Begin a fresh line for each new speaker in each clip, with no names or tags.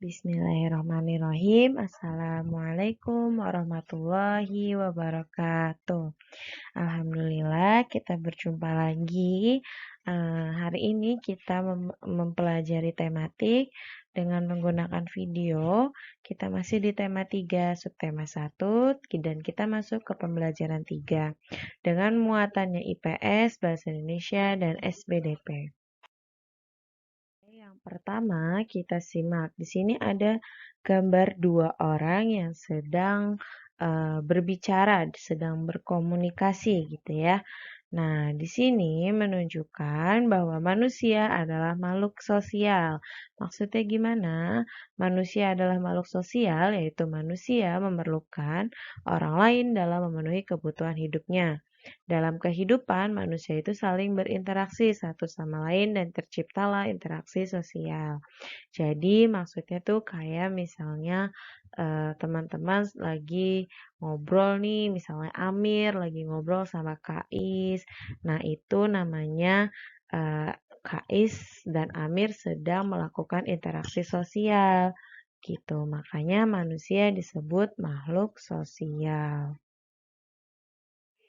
Bismillahirrahmanirrahim. Assalamualaikum warahmatullahi wabarakatuh. Alhamdulillah kita berjumpa lagi. Hari ini kita mempelajari tematik dengan menggunakan video. Kita masih di tema 3, subtema 1, dan kita masuk ke pembelajaran 3 dengan muatannya IPS, Bahasa Indonesia, dan SBDP. Yang pertama kita simak. Di sini ada gambar dua orang yang sedang berbicara, sedang berkomunikasi gitu ya. Nah, di sini menunjukkan bahwa manusia adalah makhluk sosial. Maksudnya gimana? Manusia adalah makhluk sosial, yaitu manusia memerlukan orang lain dalam memenuhi kebutuhan hidupnya. Dalam kehidupan, manusia itu saling berinteraksi satu sama lain dan terciptalah interaksi sosial. Jadi maksudnya tuh kayak misalnya teman-teman lagi ngobrol nih, misalnya Amir lagi ngobrol sama Kais. Nah, itu namanya Kais dan Amir sedang melakukan interaksi sosial. Gitu. Makanya manusia disebut makhluk sosial.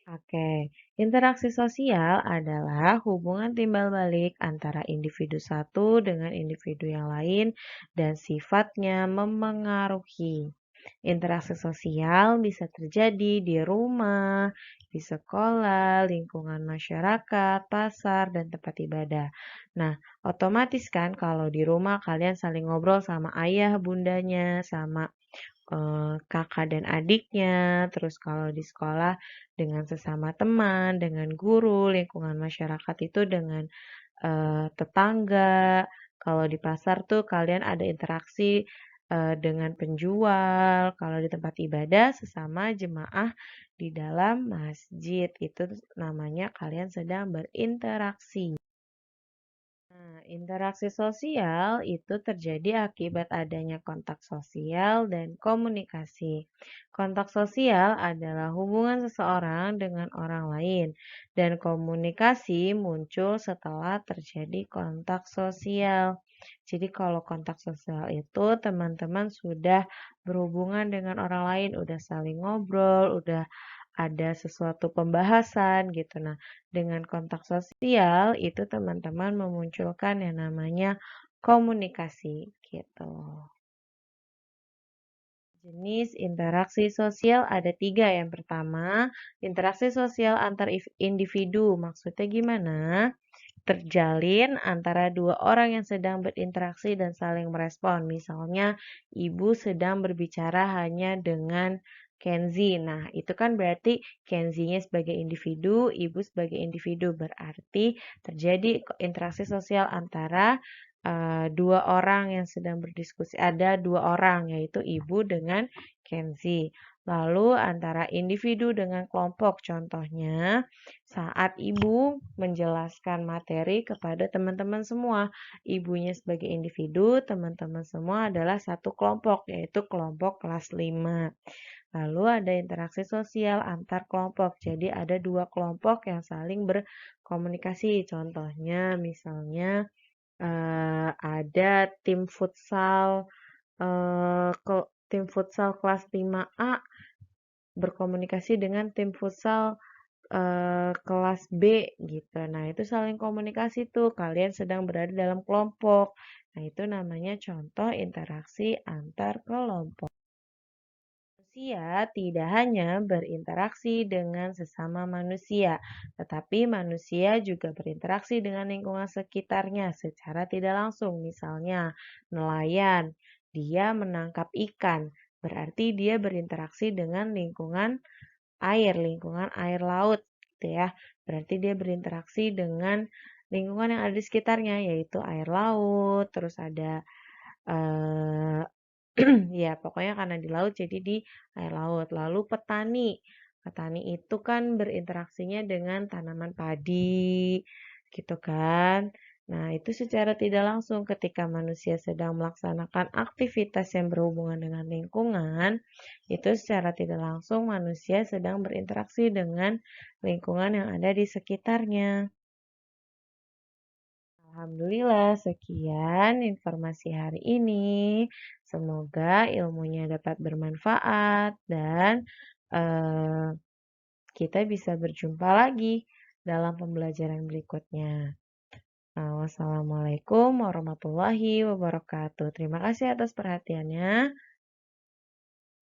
Oke, interaksi sosial adalah hubungan timbal balik antara individu satu dengan individu yang lain dan sifatnya memengaruhi. Interaksi sosial bisa terjadi di rumah, di sekolah, lingkungan masyarakat, pasar, dan tempat ibadah. Nah, otomatis kan kalau di rumah kalian saling ngobrol sama ayah, bundanya, sama kakak dan adiknya, terus kalau di sekolah dengan sesama teman, dengan guru, lingkungan masyarakat itu dengan tetangga. Kalau di pasar tuh kalian ada interaksi dengan penjual. Kalau di tempat ibadah sesama jemaah di dalam masjid itu namanya kalian sedang berinteraksi. Nah, interaksi sosial itu terjadi akibat adanya kontak sosial dan komunikasi. Kontak sosial adalah hubungan seseorang dengan orang lain, dan komunikasi muncul setelah terjadi kontak sosial. Jadi kalau kontak sosial itu teman-teman sudah berhubungan dengan orang lain, udah saling ngobrol, udah ada sesuatu pembahasan gitu. Nah, dengan kontak sosial itu teman-teman memunculkan yang namanya komunikasi gitu. Jenis interaksi sosial ada 3. Yang pertama, interaksi sosial antar individu. Maksudnya gimana? Terjalin antara dua orang yang sedang berinteraksi dan saling merespon. Misalnya, ibu sedang berbicara hanya dengan Kenzi. Nah, itu kan berarti Kenzinya sebagai individu, ibu sebagai individu. Berarti terjadi interaksi sosial antara dua orang yang sedang berdiskusi. Ada dua orang, yaitu ibu dengan Kenzi. Lalu antara individu dengan kelompok, contohnya saat ibu menjelaskan materi kepada teman-teman semua. Ibunya sebagai individu, teman-teman semua adalah satu kelompok, yaitu kelompok kelas 5. Lalu ada interaksi sosial antar kelompok. Jadi ada dua kelompok yang saling berkomunikasi. Contohnya misalnya ada tim futsal kelas 5A berkomunikasi dengan tim futsal kelas B gitu. Nah, itu saling komunikasi tuh. Kalian sedang berada dalam kelompok. Nah, itu namanya contoh interaksi antar kelompok. Manusia tidak hanya berinteraksi dengan sesama manusia, tetapi manusia juga berinteraksi dengan lingkungan sekitarnya secara tidak langsung. Misalnya, nelayan, dia menangkap ikan, berarti dia berinteraksi dengan lingkungan air laut gitu ya. Berarti dia berinteraksi dengan lingkungan yang ada di sekitarnya, yaitu air laut, terus ada eh, ya pokoknya karena di laut jadi di air laut. Lalu petani. Petani itu kan berinteraksinya dengan tanaman padi gitu kan. Nah, itu secara tidak langsung ketika manusia sedang melaksanakan aktivitas yang berhubungan dengan lingkungan, itu secara tidak langsung manusia sedang berinteraksi dengan lingkungan yang ada di sekitarnya. Alhamdulillah, sekian informasi hari ini. Semoga ilmunya dapat bermanfaat dan eh, kita bisa berjumpa lagi dalam pembelajaran berikutnya. Wassalamualaikum warahmatullahi wabarakatuh. Terima kasih atas perhatiannya.